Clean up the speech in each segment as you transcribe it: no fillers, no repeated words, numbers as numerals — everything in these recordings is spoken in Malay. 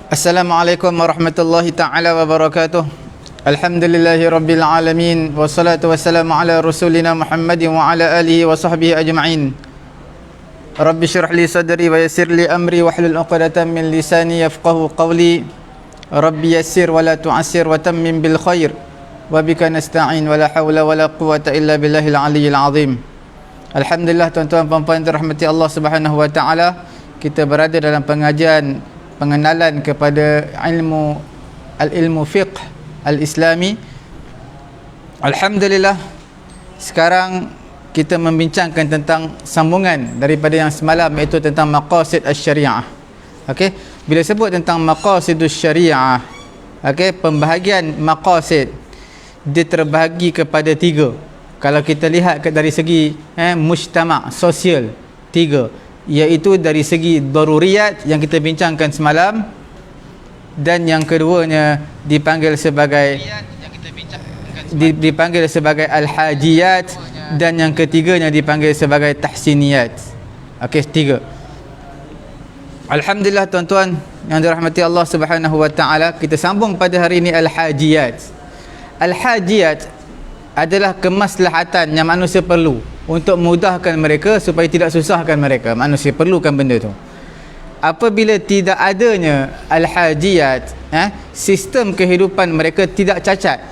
Assalamualaikum warahmatullahi ta'ala wabarakatuh. Alhamdulillahi rabbil alamin. Wassalatu wassalamu ala rasulina Muhammadin wa ala alihi wa sahbihi ajma'in. Rabbi syurah li sadri wa yassir li amri wa hlul uqadatan min lisani yafqahu qawli. Rabbi yassir wa la tu'assir wa tammim bil khair. Wa bika nasta'in wa la hawla wa la quwata illa billahil aliyyil azim. Alhamdulillah, tuan-tuan puan-puan dirahmati Allah Subhanahu wa taala. Kita berada dalam pengajian pengenalan kepada ilmu fiqh al-islami. Alhamdulillah, sekarang kita membincangkan tentang sambungan daripada yang semalam, iaitu tentang maqasid asy-syariah. Okey, bila sebut tentang maqasidus syariah, okey, pembahagian maqasid dia terbahagi kepada tiga. Kalau kita lihat dari segi mujtama' sosial, tiga, iaitu dari segi daruriyat yang kita bincangkan semalam, dan yang keduanya dipanggil sebagai al-hajiyat, dan yang ketiganya dipanggil sebagai tahsiniyat. Okey, tiga. Alhamdulillah tuan-tuan yang dirahmati Allah Subhanahu wa taala, kita sambung pada hari ini al-hajiyat. Al-hajiyat adalah kemaslahatan yang manusia perlu untuk memudahkan mereka supaya tidak susahkan mereka. Manusia perlukan benda tu. Apabila tidak adanya al-hajiyat, sistem kehidupan mereka tidak cacat,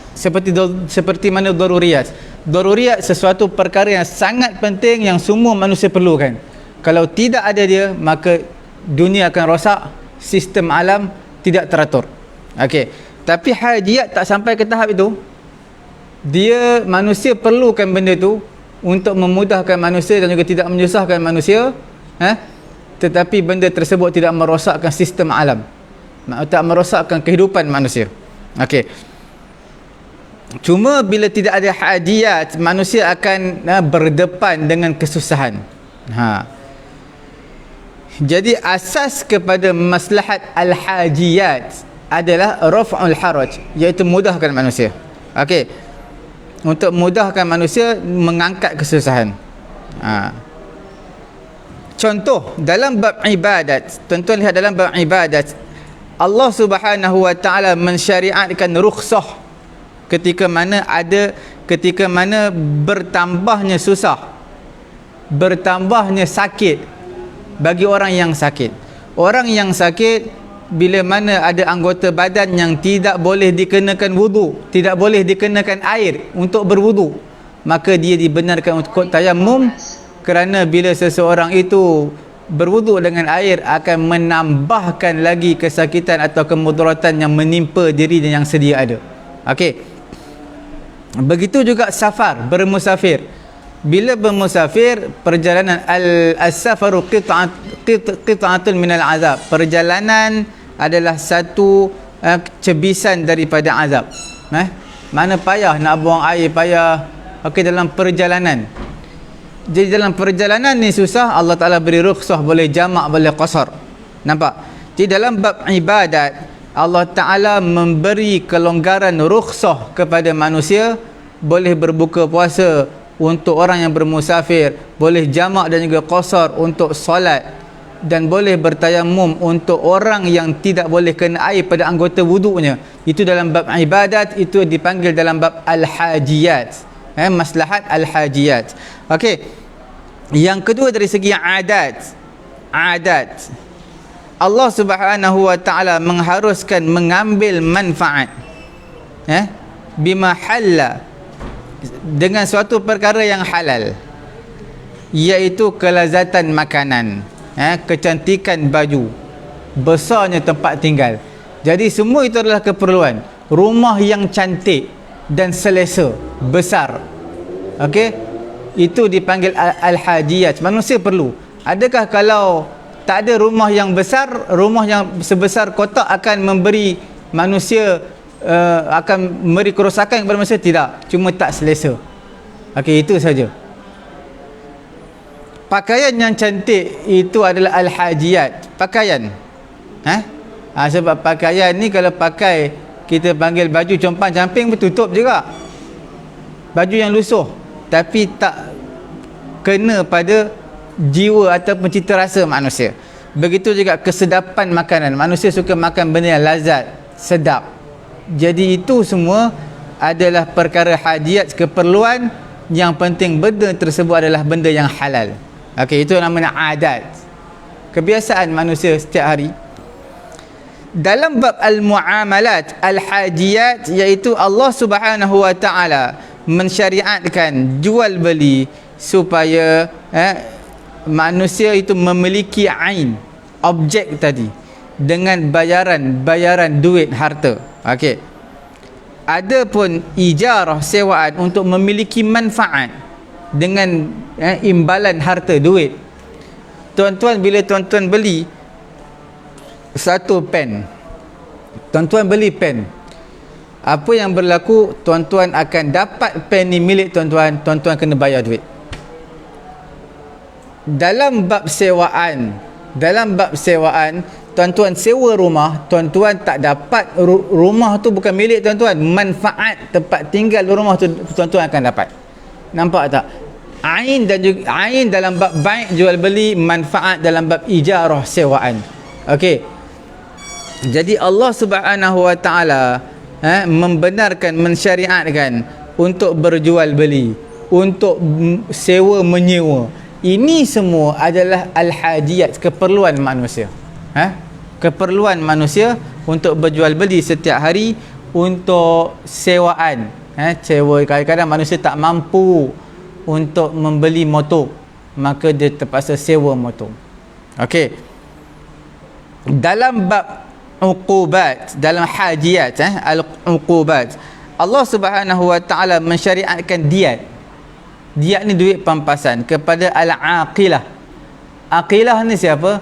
seperti mana daruriyat. Daruriyat sesuatu perkara yang sangat penting yang semua manusia perlukan. Kalau tidak ada dia, maka dunia akan rosak, sistem alam tidak teratur. Okey, tapi hajiyat tak sampai ke tahap itu. Dia, manusia perlukan benda tu untuk memudahkan manusia dan juga tidak menyusahkan manusia, tetapi benda tersebut tidak merosakkan sistem alam, tak merosakkan kehidupan manusia. Okey, cuma bila tidak ada hajiyat, manusia akan berdepan dengan kesusahan. Jadi asas kepada maslahat al-hajiyat adalah raf'ul haraj, iaitu mudahkan manusia. Okey, untuk mudahkan manusia mengangkat kesusahan. Contoh dalam bab ibadat, tuan-tuan lihat dalam bab ibadat, Allah Subhanahu wa taala mensyariatkan rukhsah ketika mana bertambahnya susah, bertambahnya sakit bagi orang yang sakit. Orang yang sakit, bila mana ada anggota badan yang tidak boleh dikenakan wudu, tidak boleh dikenakan air untuk berwudu, maka dia dibenarkan untuk tayamum, kerana bila seseorang itu berwudu dengan air akan menambahkan lagi kesakitan atau kemudaratan yang menimpa dirinya yang sedia ada. Okey, begitu juga safar, bermusafir. Bila bermusafir, perjalanan as-safaru qit'atun minal azab. Perjalanan adalah satu cebisan daripada azab. Mana payah nak buang air, payah. Okey, dalam perjalanan. Jadi dalam perjalanan ni susah, Allah Ta'ala beri rukhsah, boleh jamak, boleh qasar. Nampak? Jadi dalam bab ibadat, Allah Ta'ala memberi kelonggaran rukhsah kepada manusia, boleh berbuka puasa untuk orang yang bermusafir, boleh jamak dan juga qasar untuk solat, dan boleh bertayamum untuk orang yang tidak boleh kena air pada anggota wudunya. Itu dalam bab ibadat, itu dipanggil dalam bab al-hajiyat, maslahat al-hajiyat. Okey, yang kedua dari segi adat, Allah Subhanahu wa taala mengharuskan mengambil manfaat bima halla, dengan suatu perkara yang halal, iaitu kelazatan makanan, kecantikan baju, besarnya tempat tinggal. Jadi semua itu adalah keperluan. Rumah yang cantik dan selesa, besar, okey, itu dipanggil al-hajiyat. Manusia perlu. Adakah kalau tak ada rumah yang besar, rumah yang sebesar kotak akan memberi manusia akan memberi kerosakan kepada manusia? Tidak, cuma tak selesa. Okey, itu saja. Pakaian yang cantik itu adalah al-hajiyat. Pakaian, sebab pakaian ni kalau pakai, kita panggil baju compang-camping, bertutup juga. Baju yang lusuh tapi tak kena pada jiwa ataupun cita rasa manusia. Begitu juga kesedapan makanan. Manusia suka makan benda yang lazat, sedap. Jadi itu semua adalah perkara hajat, keperluan. Yang penting benda tersebut adalah benda yang halal. Okey, itu namanya adat, kebiasaan manusia setiap hari. Dalam bab al-muamalat, al-hajiyat, iaitu Allah Subhanahu wa taala mensyariatkan jual beli supaya manusia itu memiliki ain, objek tadi, dengan bayaran duit, harta. Okey. Adapun ijarah, sewaan untuk memiliki manfaat dengan imbalan harta, duit. Tuan-tuan, bila tuan-tuan beli satu pen, tuan-tuan beli pen, apa yang berlaku? Tuan-tuan akan dapat pen ni milik tuan-tuan, tuan-tuan kena bayar duit. Dalam bab sewaan, tuan-tuan sewa rumah, tuan-tuan tak dapat rumah tu bukan milik tuan-tuan, manfaat tempat tinggal rumah tu tuan-tuan akan dapat. Nampak tak? Ain dan juga ain dalam bab baik jual beli, manfaat dalam bab ijarah, sewaan. Okey. Jadi Allah Subhanahu wa taala membenarkan, mensyariatkan untuk berjual beli, untuk sewa menyewa. Ini semua adalah al-hajiyat, keperluan manusia. Keperluan manusia untuk berjual beli setiap hari, untuk sewaan. Sewa, kadang-kadang manusia tak mampu untuk membeli motor, maka dia terpaksa sewa motor. Okey. Dalam bab uqubat, dalam hajiyat, al-uqubat, Allah Subhanahu wa taala mensyariatkan diat. Diat ni duit pampasan kepada al-aqilah. Aqilah ni siapa?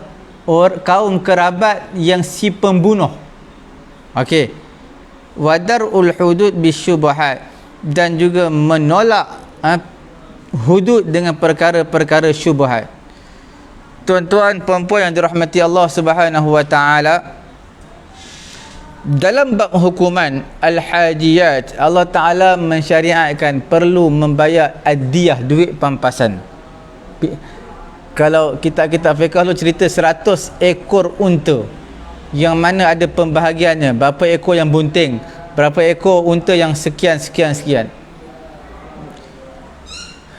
Kaum kerabat yang si pembunuh. Okey. Wadarul hudud bisyubhat, dan juga menolak hudud dengan perkara-perkara syubhat. Tuan-tuan perempuan yang dirahmati Allah Subhanahu wa taala, dalam bab hukuman al-hajiyat, Allah Ta'ala mensyariatkan perlu membayar ad-diyah, duit pampasan. Kalau kitab-kitab fiqh lu cerita 100 ekor unta, yang mana ada pembahagiannya, berapa ekor yang bunting, berapa ekor unta yang sekian.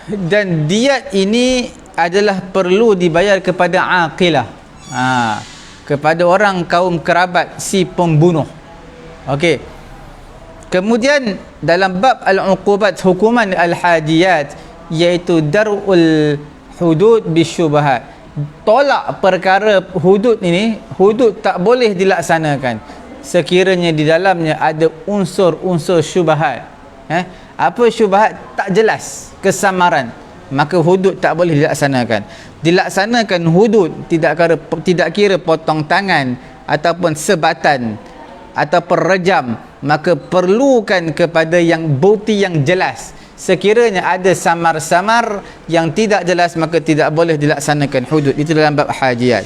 Dan diat ini adalah perlu dibayar kepada aqilah, kepada orang kaum kerabat si pembunuh. Okey. Kemudian dalam bab al-uqubat, hukuman al-hajiyat, iaitu darul hudud bisyubhat, tolak perkara hudud ini. Hudud tak boleh dilaksanakan sekiranya di dalamnya ada unsur-unsur syubhat. Apa syubhat? Tak jelas kesamaran, maka hudud tak boleh dilaksanakan hudud, tidak kira potong tangan ataupun sebatan ataupun rejam, maka perlukan kepada yang bukti yang jelas. Sekiranya ada samar-samar yang tidak jelas, maka tidak boleh dilaksanakan hudud. Itu dalam bab hajiyat.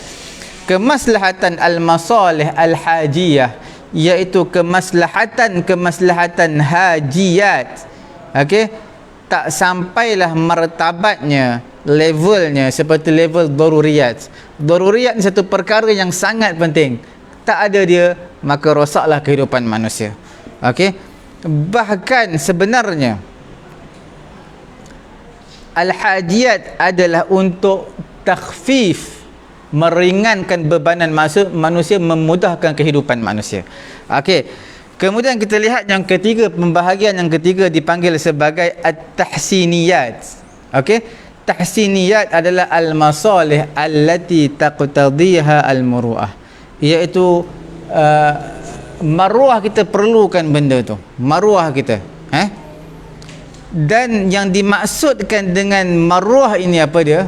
Kemaslahatan al-masalih al-hajiyah, iaitu kemaslahatan hajiyat. Okey, tak sampailah martabatnya, levelnya seperti level daruriyat. Daruriyat ni satu perkara yang sangat penting. Tak ada dia, maka rosaklah kehidupan manusia. Okey. Bahkan sebenarnya al-hajiyat adalah untuk takhfif, meringankan bebanan manusia, memudahkan kehidupan manusia. Okey. Kemudian kita lihat yang ketiga, pembahagian yang ketiga dipanggil sebagai at-tahsiniyat. Okey. Tahsiniyat adalah al-masalih allati taqtadhiha al-muru'ah, iaitu maruah kita perlukan benda tu, maruah kita. Dan yang dimaksudkan dengan maruah ini apa dia?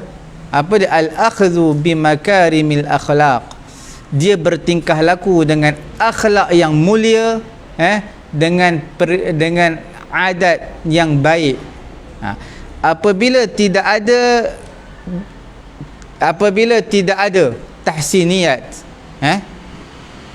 Al-akhdhu bimakarimil akhlaq. Dia bertingkah laku dengan akhlak yang mulia, dengan adat yang baik. Apabila tidak ada tahsiniyat,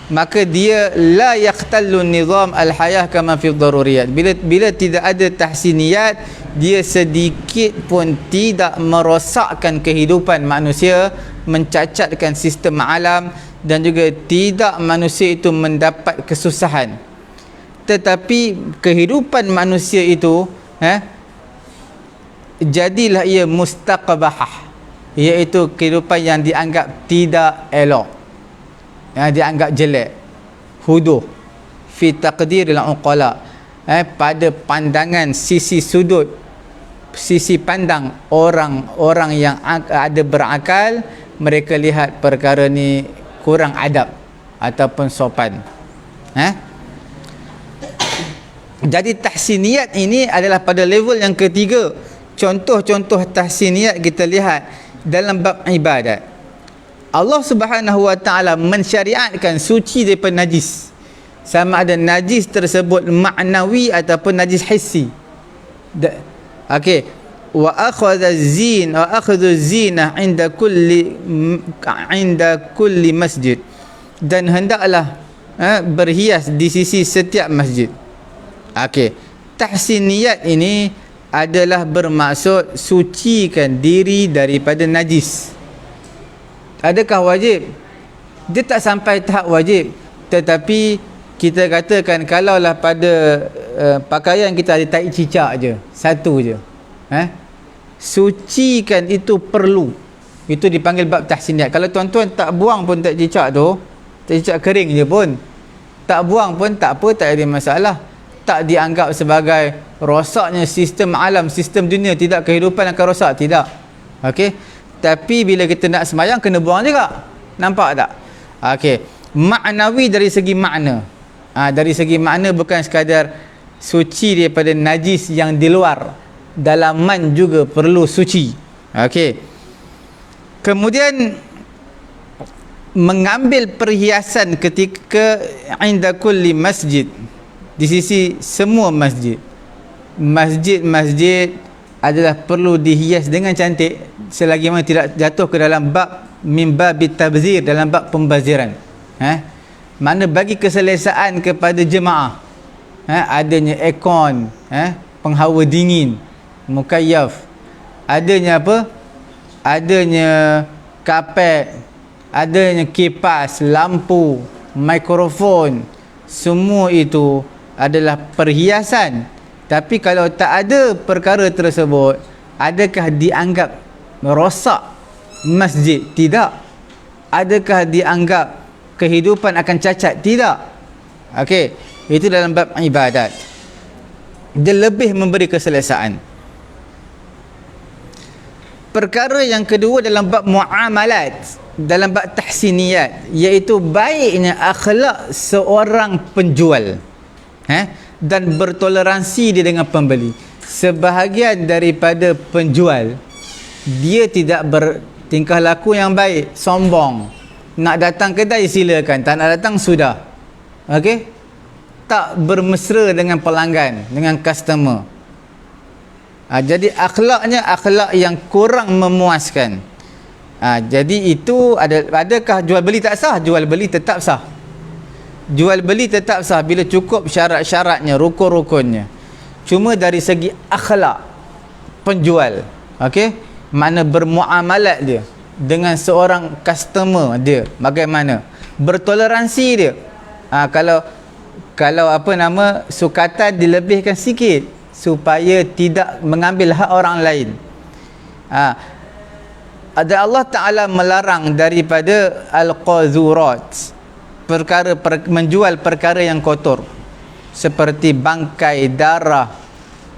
maka dia la yaqtallu nizam al-hayah kama fi daruriyat. Bila tidak ada tahsiniyat, dia sedikit pun tidak merosakkan kehidupan manusia mencacatkan sistem alam, dan juga tidak manusia itu mendapat kesusahan. Tetapi kehidupan manusia itu jadilah ia mustaqbahah, iaitu kehidupan yang dianggap tidak elok, yang dianggap jelek, huduh fi taqdiril uqala, pada pandangan sisi sudut, sisi pandang orang-orang yang ada berakal. Mereka lihat perkara ni kurang adab ataupun sopan. Jadi tahsiniyat ini adalah pada level yang ketiga. Contoh-contoh tahsiniyat kita lihat dalam bab ibadat. Allah Subhanahu wa taala mensyariatkan suci daripada najis, sama ada najis tersebut maknawi ataupun najis hissi. Okey, wa akhadha zina inda kulli masjid, dan hendaklah berhias di sisi setiap masjid. Okey, tahsiniyat ini adalah bermaksud sucikan diri daripada najis. Adakah wajib? Dia tak sampai tahap wajib, tetapi kita katakan kalaulah pada pakaian kita ada tai cicak je, satu je, sucikan itu perlu. Itu dipanggil bab tahsiniyat. Kalau tuan-tuan tak buang pun tak cicak tu, tak cicak kering je pun, tak buang pun tak apa, tak ada masalah. Tak dianggap sebagai rosaknya sistem alam, sistem dunia, tidak, kehidupan akan rosak, tidak. Okey, tapi bila kita nak semayang kena buang juga. Nampak tak? Okey, maknawi dari segi makna. Dari segi makna bukan sekadar suci daripada najis yang di luar, dalaman juga perlu suci. Okey. Kemudian mengambil perhiasan ketika inda kulli masjid, di sisi semua masjid. Masjid-masjid adalah perlu dihias dengan cantik, selagi mana tidak jatuh ke dalam bab min babit tabzir, dalam bab pembaziran. Mana bagi keselesaan kepada jemaah, adanya aircon, penghawa dingin, mukayyaf, adanya apa? Adanya kapet, adanya kipas, lampu, mikrofon, semua itu adalah perhiasan. Tapi kalau tak ada perkara tersebut, adakah dianggap rosak masjid? Tidak. Adakah dianggap kehidupan akan cacat? Tidak. Okey, itu dalam bab ibadat. Dia lebih memberi keselesaan. Perkara yang kedua dalam bab muamalat, dalam bab tahsiniyat, iaitu baiknya akhlak seorang penjual, dan bertoleransi dia dengan pembeli. Sebahagian daripada penjual, dia tidak bertingkah laku yang baik, sombong. Nak datang kedai silakan, tak nak datang sudah. Okey, tak bermesra dengan pelanggan, dengan customer. Jadi akhlaknya akhlak yang kurang memuaskan. Jadi itu adakah jual beli tak sah? Jual beli tetap sah. Jual beli tetap sah bila cukup syarat-syaratnya, rukun-rukunnya. Cuma dari segi akhlak penjual, okey, mana bermuamalat dia dengan seorang customer dia, bagaimana bertoleransi dia. Kalau apa nama, sukatan dilebihkan sikit supaya tidak mengambil hak orang lain. Ada Allah Ta'ala melarang daripada al-qazurat, menjual perkara yang kotor, seperti bangkai, darah,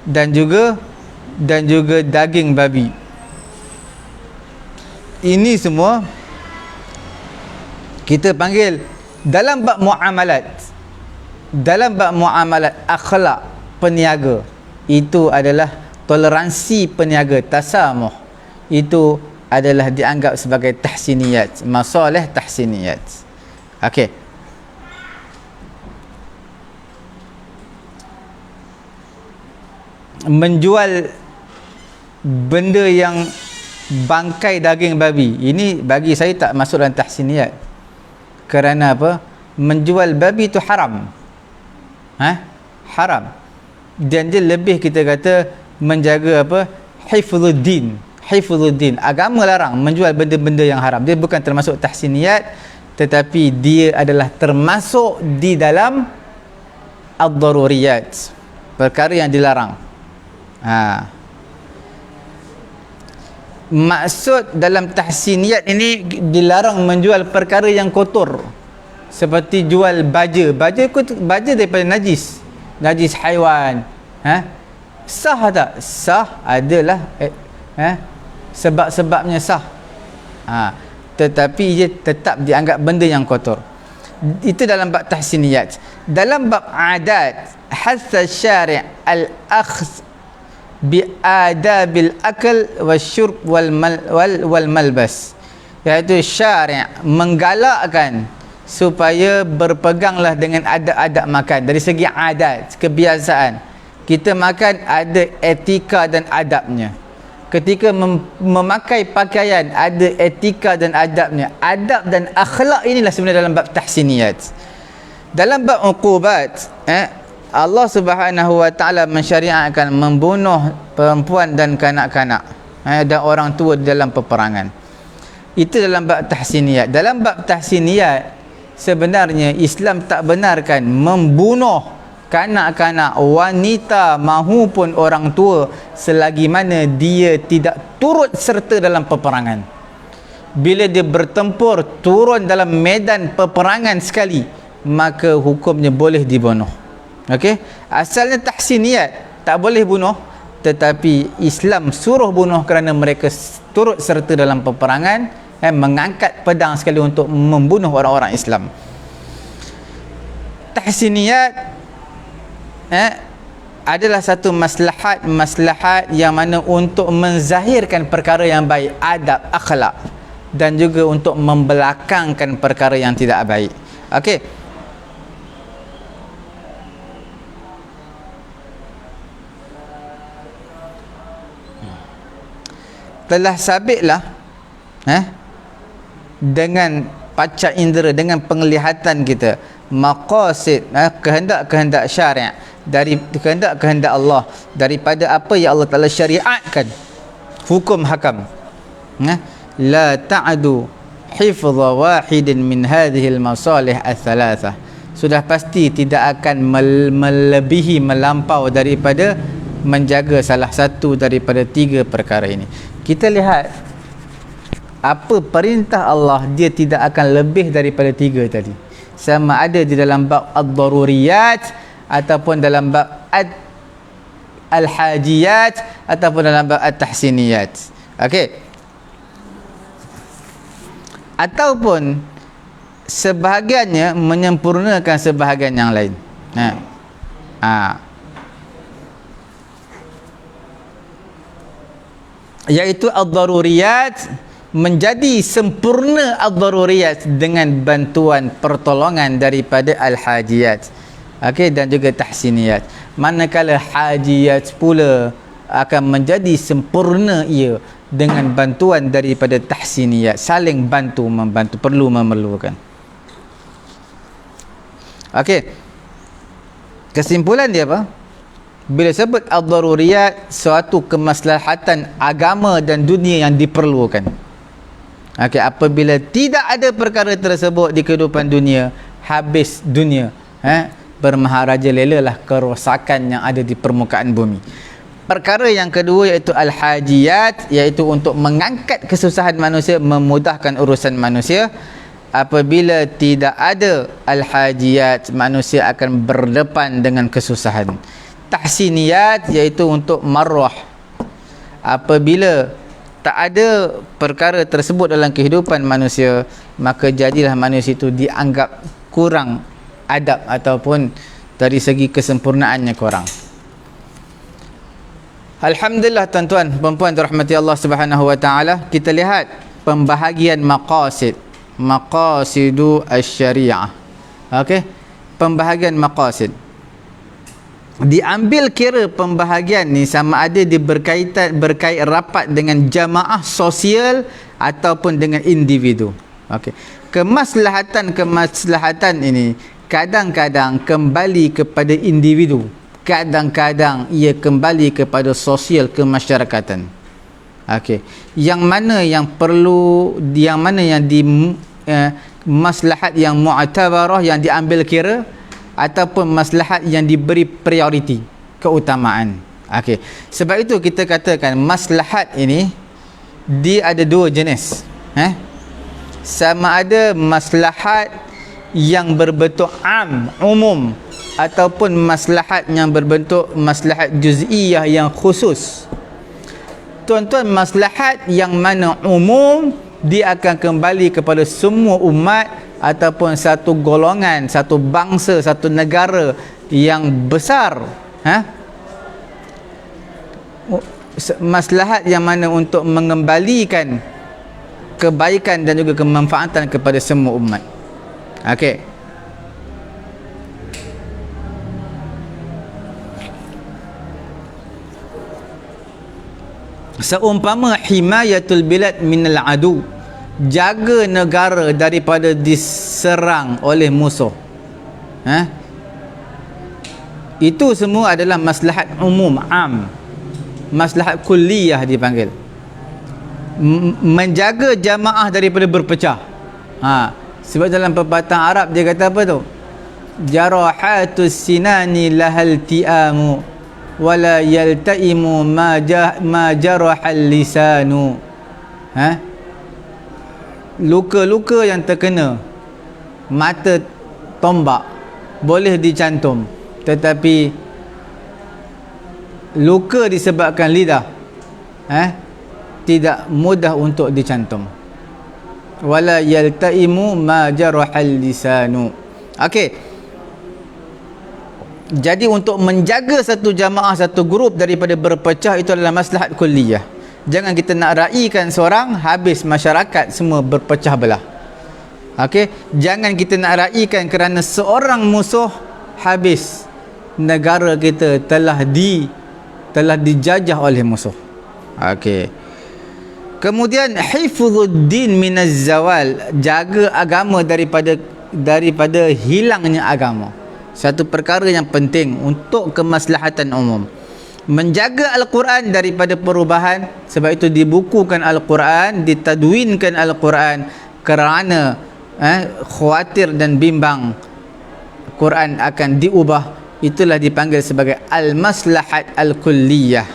dan juga daging babi. Ini semua kita panggil dalam bab muamalat. Dalam bab muamalat, akhlak peniaga itu adalah toleransi peniaga, tasamuh. Itu adalah dianggap sebagai tahsiniyat, masalih tahsiniyat. Okey. Menjual benda yang bangkai daging babi, ini bagi saya tak masuk dalam tahsiniyat. Kerana apa? Menjual babi itu haram. Haram. Dan dia lebih, kita kata, menjaga apa? Hifzuddin, hifdzuddin. Agama larang menjual benda-benda yang haram. Dia bukan termasuk tahsiniyat, tetapi dia adalah termasuk di dalam ad-daruriyat, perkara yang dilarang. Maksud dalam tahsiniyat ini, dilarang menjual perkara yang kotor, seperti jual baja daripada najis haiwan. Sah tak? Sah, adalah sebab-sebabnya sah. Tetapi ia tetap dianggap benda yang kotor. Itu dalam bab tahsiniyat. Dalam bab adat, hasa syari' al-akhz bi adabil akal wasyurb wal malbas, iaitu syari' menggalakkan supaya berpeganglah dengan adab-adab makan. Dari segi adat, kebiasaan, kita makan ada etika dan adabnya. Ketika memakai pakaian, ada etika dan adabnya. Adab dan akhlak inilah sebenarnya dalam bab tahsiniyat. Dalam bab uqubat, Allah Subhanahu wa taala mensyariatkan membunuh perempuan dan kanak-kanak dan orang tua dalam peperangan. Itu dalam bab tahsiniyat. Dalam bab tahsiniyat, sebenarnya Islam tak benarkan membunuh kanak-kanak, wanita mahupun orang tua, selagi mana dia tidak turut serta dalam peperangan. Bila dia bertempur, turun dalam medan peperangan sekali, maka hukumnya boleh dibunuh. Okey, asalnya tahsiniyat, tak boleh bunuh, tetapi Islam suruh bunuh kerana mereka turut serta dalam peperangan, mengangkat pedang sekali untuk membunuh orang-orang Islam. Tahsiniyat adalah satu maslahat yang mana untuk menzahirkan perkara yang baik, adab, akhlak, dan juga untuk membelakangkan perkara yang tidak baik. Okey, telah sabitlah dengan panca indera, dengan penglihatan kita, maqasid, kehendak-kehendak syariat, dari kehendak-kehendak Allah, daripada apa yang Allah Ta'ala syariatkan, hukum hakam. La ta'adu hifdha wahidin min hadhihi al-masalih al-thalathah. Sudah pasti tidak akan melebihi, melampau daripada menjaga salah satu daripada tiga perkara ini. Kita lihat apa perintah Allah, dia tidak akan lebih daripada tiga tadi, sama ada di dalam bab ad-daruriyat ataupun dalam bab al-hajiyat ataupun dalam bab at-tahsiniyat. Okey, ataupun sebahagiannya menyempurnakan sebahagian yang lain. Iaitu ad-daruriyat menjadi sempurna ad-daruriyat dengan bantuan pertolongan daripada al-hajiyat. Okey, dan juga tahsiniyat. Manakala hajiyat pula akan menjadi sempurna ia dengan bantuan daripada tahsiniyat, saling bantu membantu, perlu memerlukan. Okey, kesimpulan dia apa? Bila sebut ad-daruriyat, suatu kemaslahatan agama dan dunia yang diperlukan. Okey, apabila tidak ada perkara tersebut di kehidupan dunia, habis dunia, bermaharaja lelalah kerosakan yang ada di permukaan bumi. Perkara yang kedua iaitu al-hajiyat, iaitu untuk mengangkat kesusahan manusia, memudahkan urusan manusia. Apabila tidak ada al-hajiyat, manusia akan berdepan dengan kesusahan. Tahsiniyat iaitu untuk marwah. Apabila tak ada perkara tersebut dalam kehidupan manusia, maka jadilah manusia itu dianggap kurang adab ataupun dari segi kesempurnaannya kurang. Alhamdulillah tuan-tuan puan-puan dirahmati Allah Subhanahu wa taala, kita lihat pembahagian maqasidu asy-syariah. Okey, pembahagian maqasid diambil kira pembahagian ni sama ada dia berkait rapat dengan jamaah sosial ataupun dengan individu. Okey, kemaslahatan ini kadang-kadang kembali kepada individu, kadang-kadang ia kembali kepada sosial kemasyarakatan. Okey, yang mana yang perlu, yang mana yang di maslahat yang mu'tabarah, yang diambil kira, ataupun maslahat yang diberi prioriti, keutamaan. Okey, sebab itu kita katakan maslahat ini dia ada dua jenis. Sama ada maslahat yang berbentuk am, umum, ataupun maslahat yang berbentuk maslahat juz'iyah yang khusus. Tuan-tuan, maslahat yang mana umum, dia akan kembali kepada semua umat ataupun satu golongan, satu bangsa, satu negara yang besar. Maslahat yang mana untuk mengembalikan kebaikan dan juga kemanfaatan kepada semua umat. Okey. Seumpama himayatul bilad minal adu, jaga negara daripada diserang oleh musuh. Itu semua adalah maslahat umum, am. Maslahat kulliyah dipanggil. Menjaga jamaah daripada berpecah. Sebab dalam pepatah Arab dia kata apa tu? Jarahatus sinani lahal ti'amu wala yaltaimu ma jarahal lisanu. Luka-luka yang terkena mata tombak boleh dicantum, tetapi luka disebabkan lidah tidak mudah untuk dicantum. Wala yaltaimu ma jarahal lisanu. Okey, jadi untuk menjaga satu jamaah, satu grup daripada berpecah, itu adalah maslahat kulliyah. Jangan kita nak raikan seorang, habis masyarakat semua berpecah belah. Okey, jangan kita nak raikan kerana seorang musuh, habis negara kita telah dijajah oleh musuh. Okey. Kemudian hifdzuddin minaz zawal, jaga agama daripada hilangnya agama. Satu perkara yang penting untuk kemaslahatan umum. Menjaga Al-Quran daripada perubahan, sebab itu dibukukan Al-Quran, ditadwinkan Al-Quran kerana khawatir dan bimbang Quran akan diubah. Itulah dipanggil sebagai al-maslahat al-kulliyah.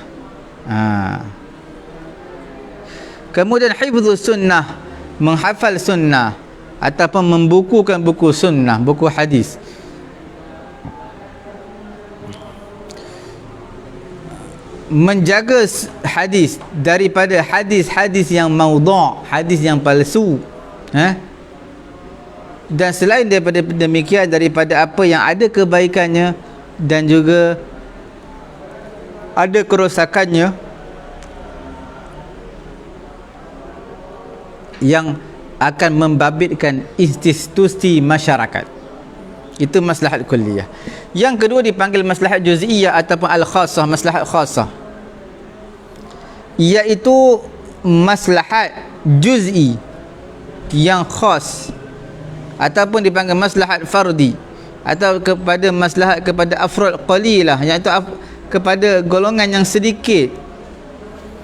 Kemudian hifdzus sunnah, menghafal sunnah ataupun membukukan buku sunnah, buku hadis. Menjaga hadis daripada hadis-hadis yang maudhu', hadis yang palsu, dan selain daripada demikian, daripada apa yang ada kebaikannya dan juga ada kerosakannya yang akan membabitkan institusi masyarakat. Itu maslahat kulliyah. Yang kedua dipanggil maslahat juz'iyah ataupun al-khassah, maslahat khassah, iaitu maslahat juz'i yang khas, ataupun dipanggil maslahat fardi, atau kepada maslahat kepada afrad qalilah, iaitu kepada golongan yang sedikit,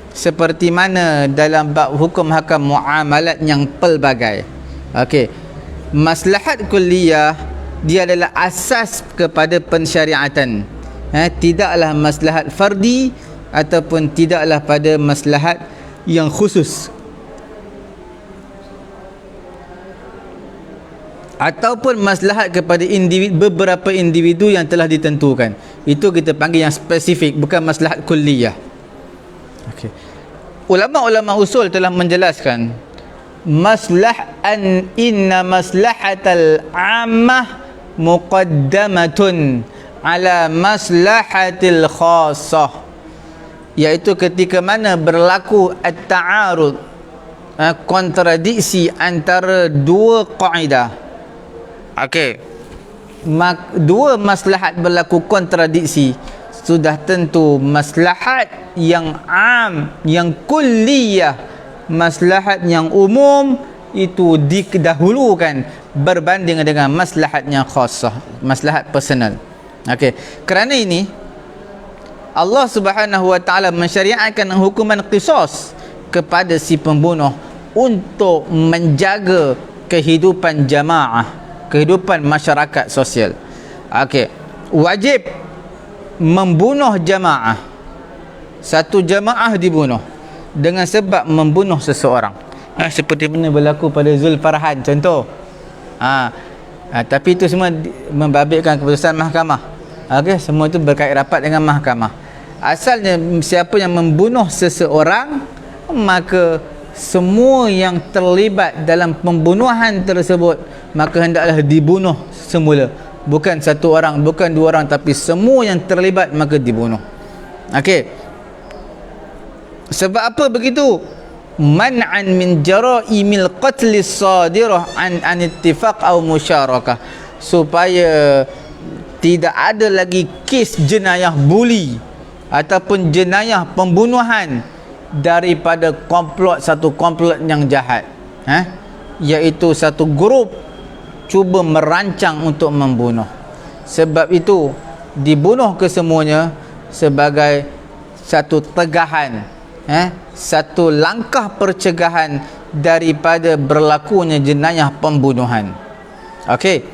seperti mana dalam bab hukum hakam muamalat yang pelbagai. Okey, maslahat kulliyah dia adalah asas kepada pensyariatan, tidaklah maslahat fardi ataupun tidaklah pada maslahat yang khusus, ataupun maslahat kepada beberapa individu yang telah ditentukan. Itu kita panggil yang spesifik, bukan maslahat kulliyah. Okey, ulama-ulama usul telah menjelaskan inna maslahatal ammah muqaddamatun ala maslahatil khassah, iaitu ketika mana berlaku at-ta'arud, kontradiksi antara dua kaedah. Okey, dua maslahat berlaku kontradiksi, sudah tentu maslahat yang am, yang kulliyah, maslahat yang umum itu didahulukan berbanding dengan maslahat yang khassah, maslahat personal. Okey, kerana ini Allah Subhanahu wa taala mensyariatkan hukuman qisas kepada si pembunuh untuk menjaga kehidupan jamaah, kehidupan masyarakat sosial. Okey, wajib membunuh jamaah. Satu jamaah dibunuh dengan sebab membunuh seseorang. Seperti mana berlaku pada Zulfarhan contoh. Tapi itu semua membabitkan keputusan mahkamah. Okey, semua itu berkait rapat dengan mahkamah. Asalnya siapa yang membunuh seseorang, maka semua yang terlibat dalam pembunuhan tersebut maka hendaklah dibunuh semula. Bukan satu orang, bukan dua orang, tapi semua yang terlibat maka dibunuh. Okey. Sebab apa begitu? Man'an min jara'imil qatli sadirah an ittifaq atau musyarakah, supaya tidak ada lagi kes jenayah buli ataupun jenayah pembunuhan daripada satu komplot yang jahat, iaitu satu grup cuba merancang untuk membunuh. Sebab itu dibunuh kesemuanya sebagai satu tegahan, satu langkah pencegahan daripada berlakunya jenayah pembunuhan. Okey,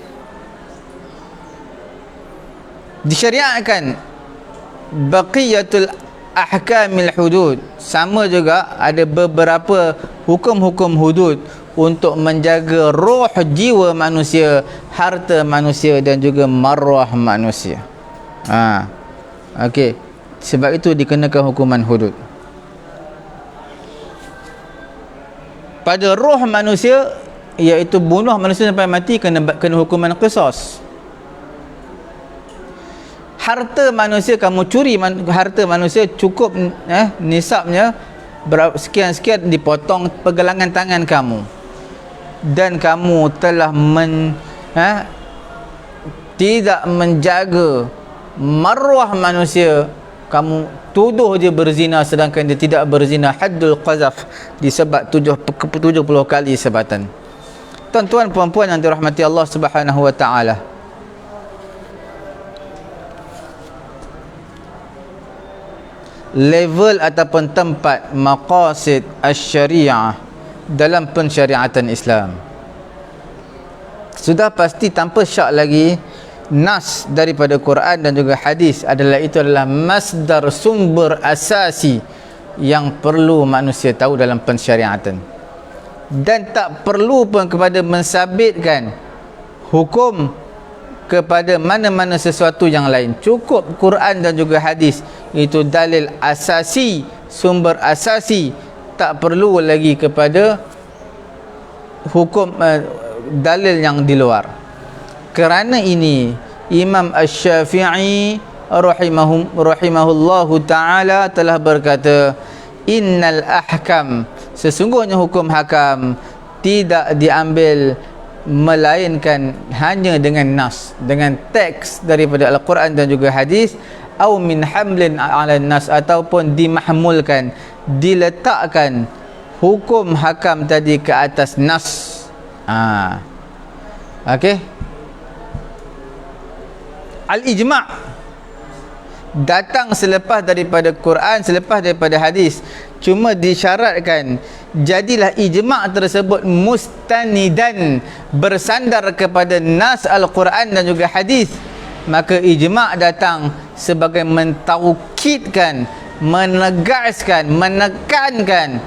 disyariatkan baqiyatul ahkamil hudud. Sama juga ada beberapa hukum-hukum hudud untuk menjaga roh jiwa manusia, harta manusia dan juga maruah manusia. Okey, sebab itu dikenakan hukuman hudud. Pada roh manusia, iaitu bunuh manusia sampai mati, kena hukuman qisas. Harta manusia, kamu curi harta manusia, cukup nisabnya sekian-sekian, dipotong pergelangan tangan kamu, dan kamu telah tidak menjaga maruah manusia, kamu tuduh dia berzina sedangkan dia tidak berzina, haddul qazaf, disebat 70 kali sebatan. Tuan-tuan puan-puan yang dirahmati Allah Subhanahu wa taala, level ataupun tempat maqasid asy-syariah dalam pensyariatan Islam sudah pasti tanpa syak lagi, nas daripada Quran dan juga hadis adalah masdar, sumber asasi yang perlu manusia tahu dalam pensyariatan. Dan tak perlu pun kepada mensabitkan hukum kepada mana-mana sesuatu yang lain. Cukup Quran dan juga hadis, itu dalil asasi, sumber asasi. Tak perlu lagi kepada hukum dalil yang di luar. Kerana ini Imam Asy-Syafi'i rahimahullahu ta'ala telah berkata, innal ahkam, sesungguhnya hukum hakam tidak diambil melainkan hanya dengan nas, dengan teks daripada Al-Quran dan juga hadis, au min hamlin ala nas, ataupun dimahmulkan, diletakkan hukum hakam tadi ke atas nas. Okey. Al-ijma' datang selepas daripada Quran, selepas daripada hadis. Cuma disyaratkan jadilah ijma' tersebut mustanidan, bersandar kepada nas Al-Quran dan juga hadis. Maka ijma' datang sebagai mentaukidkan, menegaskan, menekankan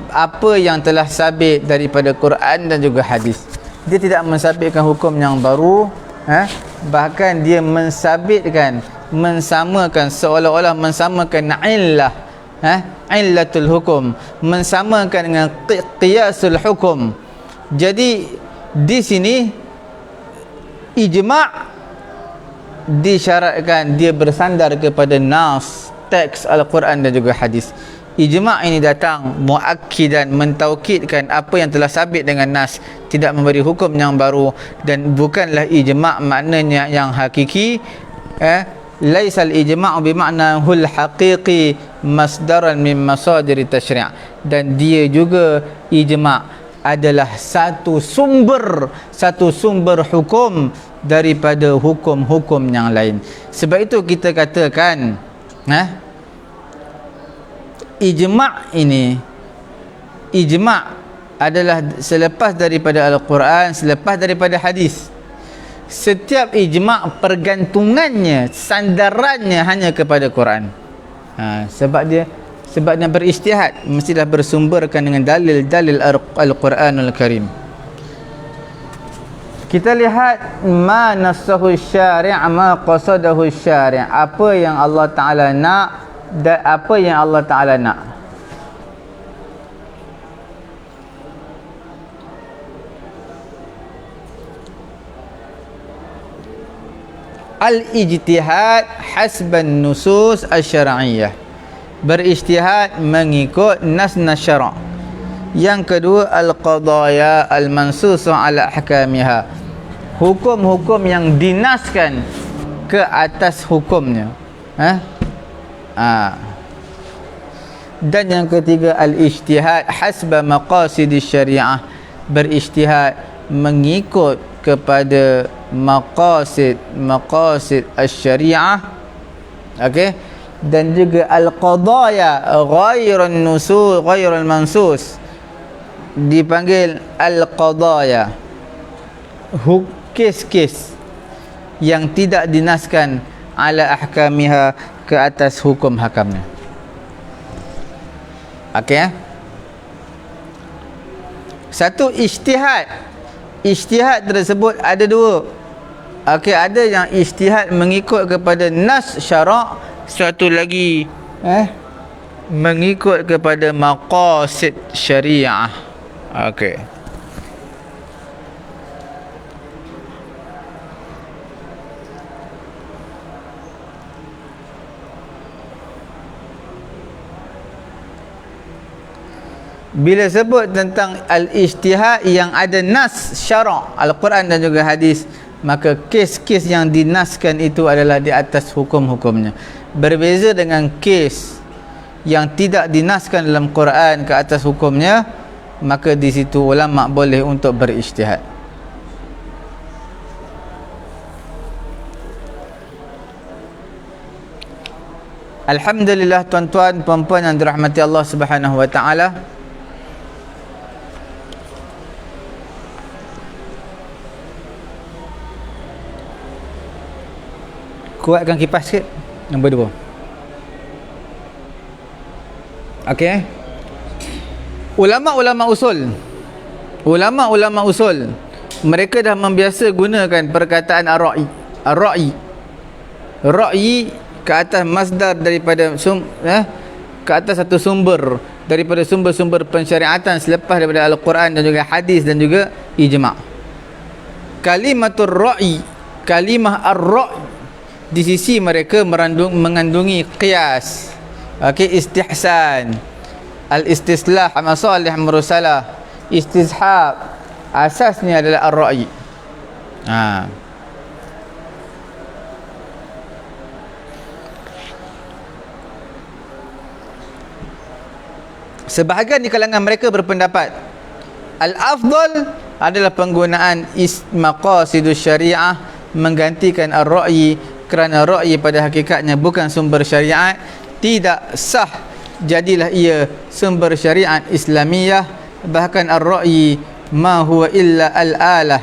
apa yang telah sabit daripada Quran dan juga hadis. Dia tidak mensabitkan hukum yang baru, bahkan dia mensabitkan, mensamakan, seolah-olah mensamakan illah, illatul hukum, mensamakan dengan qiyasul hukum. Jadi di sini ijma' disyaratkan dia bersandar kepada nas, teks Al-Quran dan juga hadis. Ijma' ini datang muakkidan, mentaukidkan apa yang telah sabit dengan nas, tidak memberi hukum yang baru. Dan bukanlah ijma' maknanya yang hakiki, laisal ijma'u bimakna hul haqiqi masdaran min masadir tasyri'. Dan dia juga ijma' adalah satu sumber hukum daripada hukum-hukum yang lain. Sebab itu kita katakan ijma' ini ijma' adalah selepas daripada Al-Quran, selepas daripada hadis. Setiap ijma' pergantungannya, sandarannya hanya kepada Quran. Sebab dia berijtihad, mestilah bersumberkan dengan dalil-dalil Al-Quranul Karim. Kita lihat ma nassahu syari' ma qasadahu syari', apa yang Allah Ta'ala nak dan apa yang Allah Ta'ala nak. Al-ijtihad hasban nusus asy-syar'iyyah, berijtihad mengikut nas-nas syara'. Yang kedua, al-qadaya al-mansusu ala ahkamiha, hukum-hukum yang dinaskan ke atas hukumnya. Dan yang ketiga, al-ijtihad hasba maqasidis syariah, berijtihad mengikut kepada maqasid asy-syariah. Okey. Dan juga al-qadaya ghairun nusus ghairul mansus, dipanggil al-qadaya, kes-kes yang tidak dinaskan ala ahkamiha, ke atas hukum hakamnya. Okey. Satu, ijtihad tersebut ada dua. Okey, ada yang ijtihad mengikut kepada nas syara', satu lagi mengikut kepada maqasid syariah. Okey. Bila sebut tentang al-ijtihad yang ada nas syara', Al-Quran dan juga hadis, maka kes-kes yang dinaskan itu adalah di atas hukum-hukumnya. Berbeza dengan kes yang tidak dinaskan dalam Quran ke atas hukumnya, maka di situ ulama boleh untuk berijtihad. Alhamdulillah, tuan-tuan, puan-puan yang dirahmati Allah Subhanahu wa taala. Kuatkan kipas sikit, nombor 2. Okey. Ulama-ulama usul, mereka dah membiasa gunakan perkataan ar-ra'i ke atas masdar daripada ke atas satu sumber daripada sumber-sumber pensyariatan selepas daripada Al-Quran dan juga hadis dan juga ijma'. Kalimatur ra'i, kalimah ar-ra'i, di sisi mereka mengandungi qiyas, istihsan, al-istislah, masalih mursalah, istishab. Asasnya adalah ar-ra'i. Sebahagian di kalangan mereka berpendapat al-afdal adalah penggunaan maqasidus syariah, menggantikan ar-ra'i, kerana ra'i pada hakikatnya bukan sumber syariat, tidak sah jadilah ia sumber syariat Islamiyah. Bahkan ar-ra'i ma huwa illa al-alah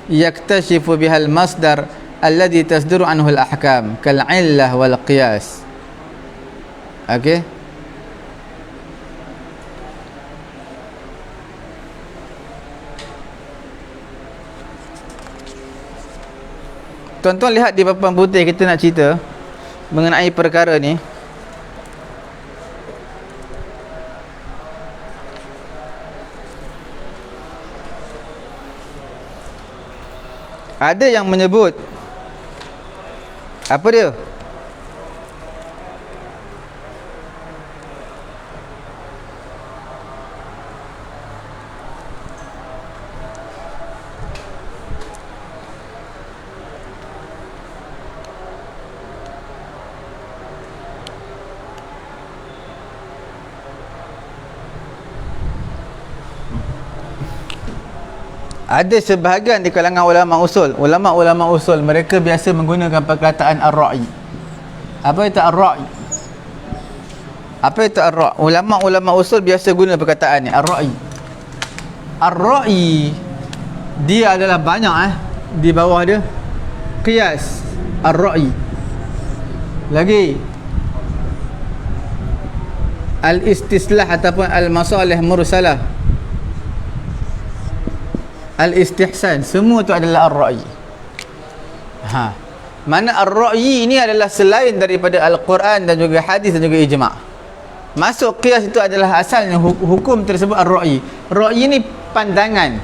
yaktashifu bihal masdar alladhi tasduru anhu al-ahkam kal illah wal qiyas. Okey. Tuan-tuan lihat di papan putih, kita nak cerita mengenai perkara ni. Ada yang menyebut apa dia? Ada sebahagian di kalangan ulama usul, mereka biasa menggunakan perkataan ar-ra'i. Apa itu ar-ra'i? Apa itu ar-ra'? Ulama-ulama usul biasa guna perkataan ni, ar-ra'i. Ar-ra'i dia adalah banyak di bawah dia qiyas, ar-ra'i. Lagi al-istislah ataupun al-masalih mursalah, al-istihsan, semua tu adalah ar-ra'i. Mana ar-ra'i ini adalah selain daripada al-Quran dan juga hadis dan juga ijma'. Masuk qiyas itu adalah asalnya hukum tersebut ar-ra'i. Ra'i ini pandangan,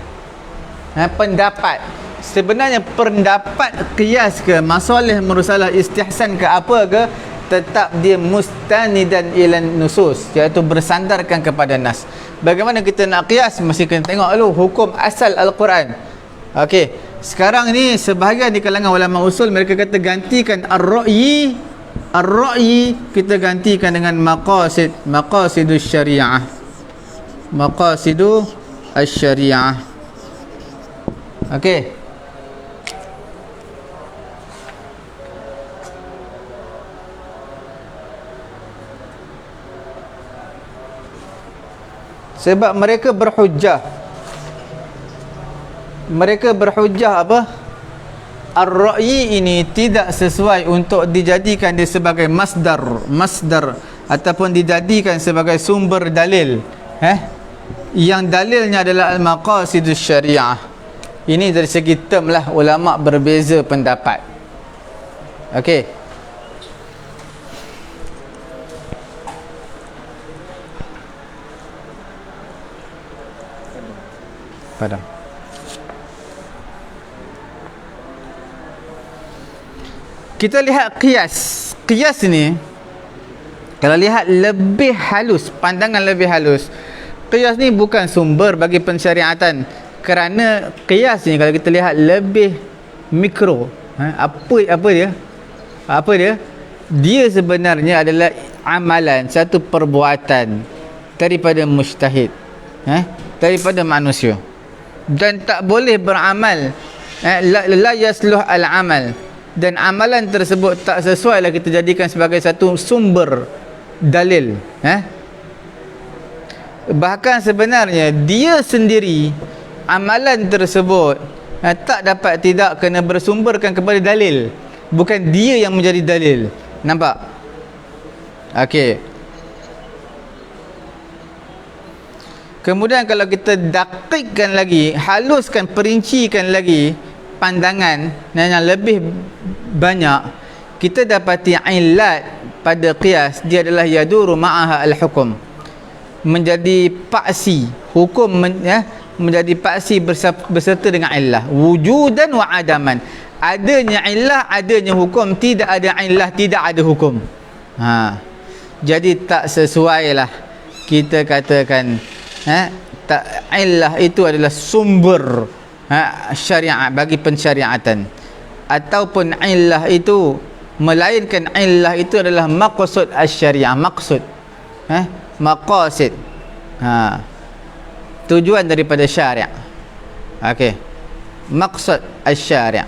pendapat. Sebenarnya pendapat qiyas ke, masalih mursalah, istihsan ke, apa ke, tetap dia mustanidan ilan nusus, iaitu bersandarkan kepada nas. Bagaimana kita nak qiyas? Mesti kena tengok dulu hukum asal Al-Quran. Okey, sekarang ni sebahagian di kalangan ulama usul mereka kata gantikan ar-ra'yi, kita gantikan dengan maqasidus syariah. Maqasidus syariah. Okey. Sebab mereka berhujjah apa? Ar-ra'yi ini tidak sesuai untuk dijadikan dia sebagai masdar ataupun dijadikan sebagai sumber dalil. Yang dalilnya adalah al-maqasidus syariah. Ini dari segi term lah, ulama berbeza pendapat. Okey. Padam. Kita lihat qiyas. Qiyas ni kalau lihat lebih halus, pandangan lebih halus, qiyas ni bukan sumber bagi pensyariatan. Kerana qiyas ni kalau kita lihat lebih mikro, apa dia? Dia sebenarnya adalah amalan, satu perbuatan daripada mujtahid, daripada manusia. Dan tak boleh beramal, la yasluh al-amal, dan amalan tersebut tak sesuai lah kita jadikan sebagai satu sumber dalil. Bahkan sebenarnya dia sendiri, amalan tersebut tak dapat tidak kena bersumberkan kepada dalil, bukan dia yang menjadi dalil. Nampak? Okey. Kemudian kalau kita dakikkan lagi, haluskan, perincikan lagi pandangan yang lebih banyak, kita dapati illat pada qiyas dia adalah yaduru ma'aha al-hukum, menjadi paksi hukum, menjadi paksi berserta dengan illah, wujudan wa adaman. Adanya illah, adanya hukum. Tidak ada illah, tidak ada hukum. Jadi tak sesuai lah kita katakan tak, illah itu adalah sumber syariat bagi pensyariatan, ataupun illah itu, melainkan illah itu adalah maqsud asy-syariah, maqasid, tujuan daripada syariat. Okey, maqsad asy-syariah.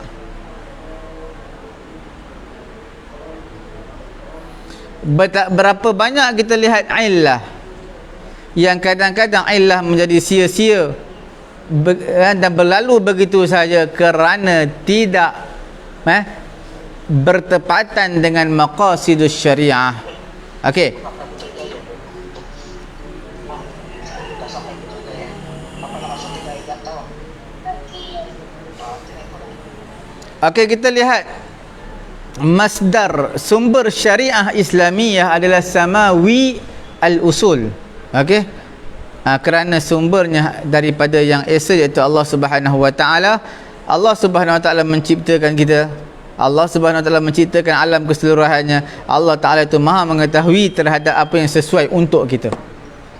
Berapa banyak kita lihat illah yang kadang-kadang illah menjadi sia-sia dan berlalu begitu saja kerana tidak bertepatan dengan maqasidus syariah. Okey. Okey, kita lihat masdar sumber syariah Islamiyah adalah samawi al-usul. Okey, kerana sumbernya daripada yang esa, iaitu Allah Subhanahu Wa Taala. Allah Subhanahu Wa Taala menciptakan kita. Allah Subhanahu Wa Taala menciptakan alam keseluruhannya. Allah Taala itu Maha mengetahui terhadap apa yang sesuai untuk kita.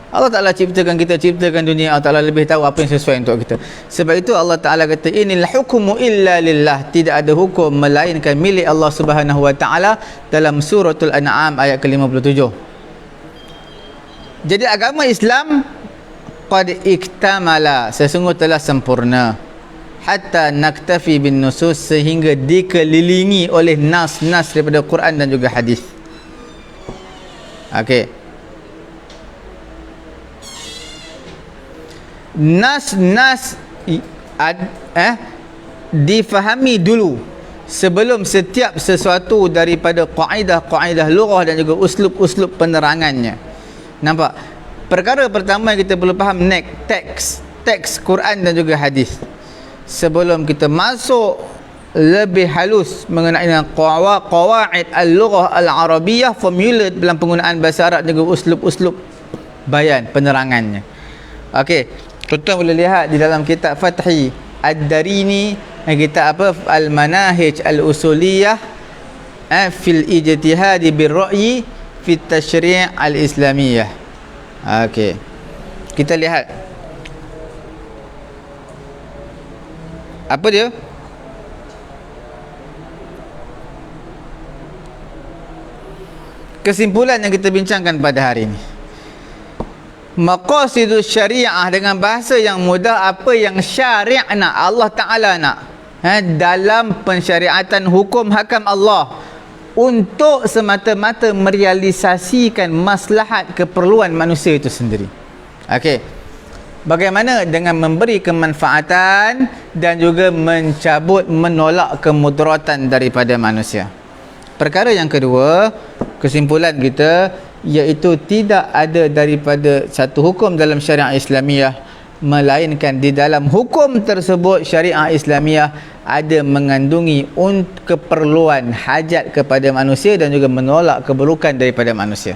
Allah Taala ciptakan kita, ciptakan dunia. Allah Taala lebih tahu apa yang sesuai untuk kita. Sebab itu Allah Taala kata, inil hukmu illa lillah, tidak ada hukum melainkan milik Allah Subhanahu Wa Taala, dalam suratul An'am ayat ke-57. Jadi agama Islam qad iktamala, sesungguhnya telah sempurna, hatta naktafi bin nusus, sehingga dikelilingi oleh nas-nas daripada Quran dan juga hadis. Okey. nas difahami dulu sebelum setiap sesuatu daripada kaedah lughah dan juga uslub penerangannya. Nampak? Perkara pertama yang kita perlu faham teks Quran dan juga hadis. Sebelum kita masuk lebih halus mengenai qawaid al-lughah al-arabiyah, formula dalam penggunaan bahasa Arab dan juga uslub bayan penerangannya. Okey, tuan boleh lihat di dalam kitab Fathi Ad-Darini, kita al-manahij al-usuliyah fil ijtihad bir ra'yi fi tashri' al-islamiyah. Okey, kita lihat apa dia. Kesimpulan yang kita bincangkan pada hari ini, maqasidus syariah, dengan bahasa yang mudah, apa yang syariat nak, Allah Ta'ala nak dalam pensyariatan hukum hakam Allah untuk semata-mata merealisasikan maslahat keperluan manusia itu sendiri. Okey, bagaimana dengan memberi kemanfaatan dan juga menolak kemudaratan daripada manusia. Perkara yang kedua, kesimpulan kita, iaitu tidak ada daripada satu hukum dalam syariat Islamiyah melainkan di dalam hukum tersebut syariat Islamiyah ada mengandungi keperluan hajat kepada manusia dan juga menolak keburukan daripada manusia.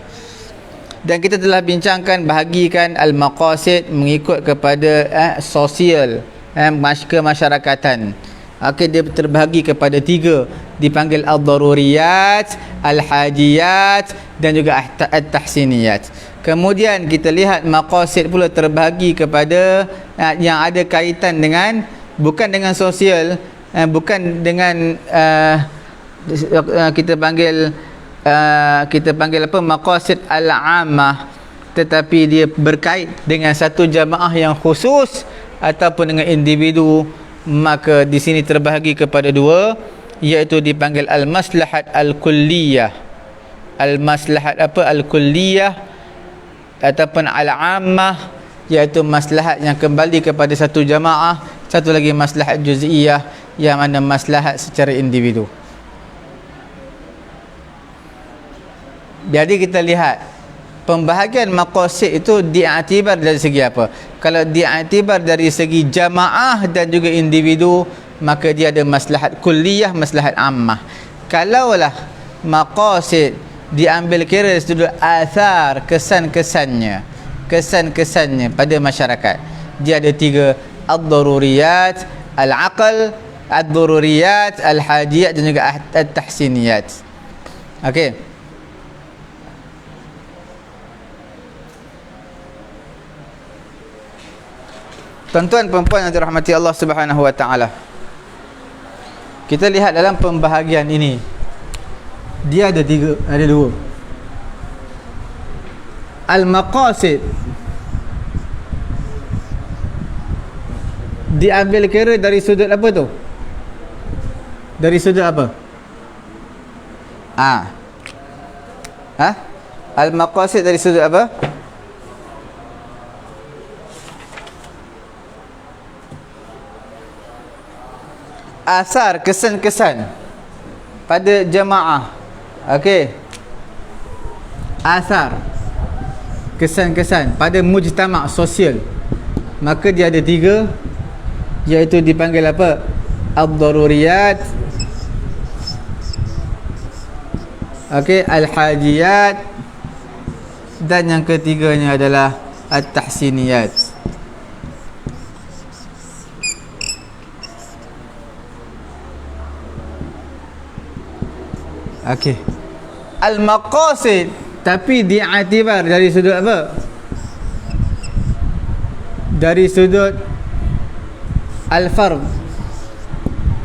Dan kita telah bincangkan bahagikan al-maqasid mengikut kepada sosial, kemasyarakatan. Okey, dia terbahagi kepada 3, dipanggil al-daruriyat, al-hajiyat dan juga at-tahsiniyat. Kemudian kita lihat maqasid pula terbahagi kepada yang ada kaitan dengan, bukan dengan sosial, bukan dengan kita panggil apa, maqasid al-ammah, tetapi dia berkait dengan satu jamaah yang khusus ataupun dengan individu. Maka di sini terbahagi kepada 2, iaitu dipanggil al-maslahat al-kulliyah. Al-maslahat al-kulliyah ataupun al-ammah, iaitu maslahat yang kembali kepada satu jamaah. Satu lagi maslahat juz'iyah, yang mana maslahat secara individu. Jadi kita lihat pembahagian maqasid itu diiktibar dari segi apa? Kalau diiktibar dari segi jamaah dan juga individu, maka dia ada maslahat kulliyah, maslahat ammah. Kalaulah maqasid diambil kira dari sudut athar, kesan-kesannya pada masyarakat, dia ada 3: ad-daruriyat, al-aql, ad-daruriyat, al-hajiyat dan juga at-tahsiniyat. Okey, tuan-tuan perempuan yang dirahmati Allah Subhanahu wa taala, kita lihat dalam pembahagian ini dia ada 2. Al-maqasid diambil kira dari sudut apa tu? Dari sudut apa? Al-maqasid dari sudut apa? Asar, kesan-kesan pada jamaah. Okey, asar, kesan-kesan pada mujtama' sosial. Maka dia ada 3, iaitu dipanggil apa? Ad-daruriyat, okey, al-hajiyat, dan yang ketiganya adalah at-tahsiniyat. Okey, al-maqasid tapi diiktibar dari sudut apa? Dari sudut al-fard,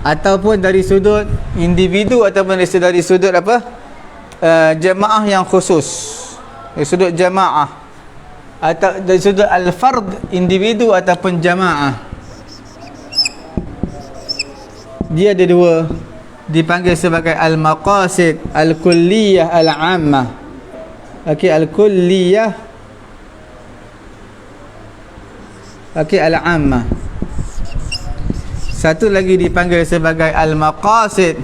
ataupun dari sudut individu, ataupun dari sudut apa? Jamaah yang khusus, dari sudut jamaah, atau dari sudut al-fard, individu ataupun jamaah. Dia ada 2, dipanggil sebagai al-maqasid al-kulliyah al-ammah. Okey, al-kulliyah okey, al-ammah. Satu lagi dipanggil sebagai al-maqasid.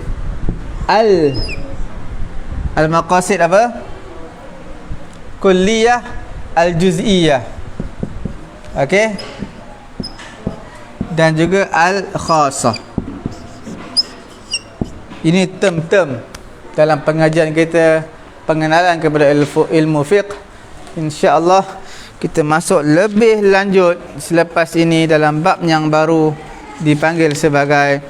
Al-maqasid apa? Kulliyah al-juz'iyah. Okey. Dan juga al-khassah. Ini term-term dalam pengajian kita, pengenalan kepada ilmu fiqh. InsyaAllah kita masuk lebih lanjut selepas ini dalam bab yang baru dipanggil sebagai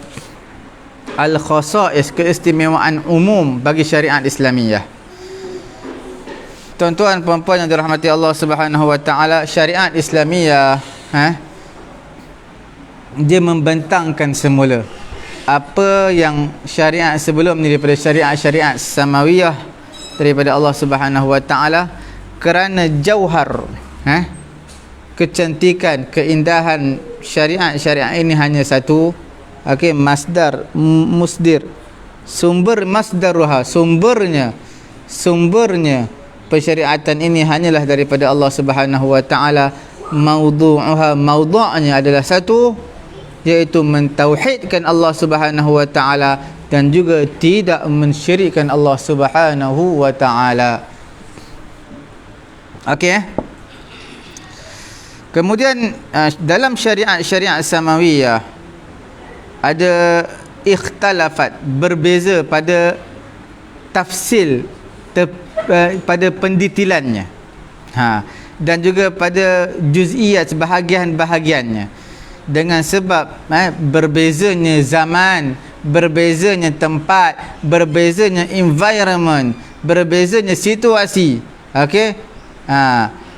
al-khassa'is, keistimewaan umum bagi syariat Islamiyah. Tuan-tuan puan-puan yang dirahmati Allah Subhanahu wa taala, syariat Islamiyah dia membentangkan semula apa yang syariat sebelum ni daripada syariat-syariat samawiyah daripada Allah Subhanahu wa taala, kerana jauhar kecantikan, keindahan syariat-syariat ini hanya satu. Okey, masdar, musdir, sumber, masdaruha, sumbernya persyariatan ini hanyalah daripada Allah Subhanahu wa taala. Maudhu'uha, maudhu'nya adalah satu, iaitu mentauhidkan Allah Subhanahu wa taala dan juga tidak mensyirikkan Allah Subhanahu wa taala. Okey. Kemudian dalam syariat samawiyah ada ikhtilafat, berbeza pada tafsil, pada pendetilannya, dan juga pada juz'iyat, bahagian-bahagiannya, dengan sebab berbezanya zaman, berbezanya tempat, berbezanya environment, berbezanya situasi. Okey,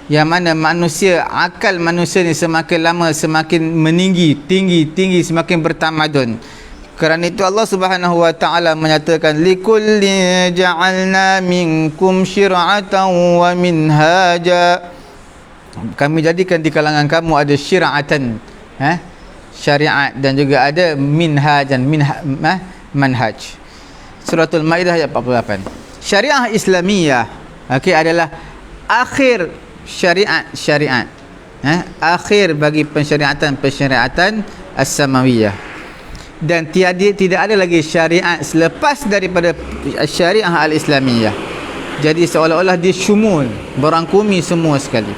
yang mana manusia, akal manusia ni semakin lama semakin meninggi, tinggi, semakin bertamadun. Kerana itu Allah Subhanahu wa taala menyatakan likulli ja'alna minkum syir'atan wa minhaja. Kami jadikan di kalangan kamu ada syir'atan, syariat, dan juga ada minhajan, manhaj. Suratul Maidah ayat 48. Syariah Islamiyah adalah akhir syariat, akhir bagi pensyariatan as-samawiyah, dan tidak ada lagi syariat selepas daripada syariah al-islamiyah. Jadi seolah-olah dia syumul, berangkumi semua sekali.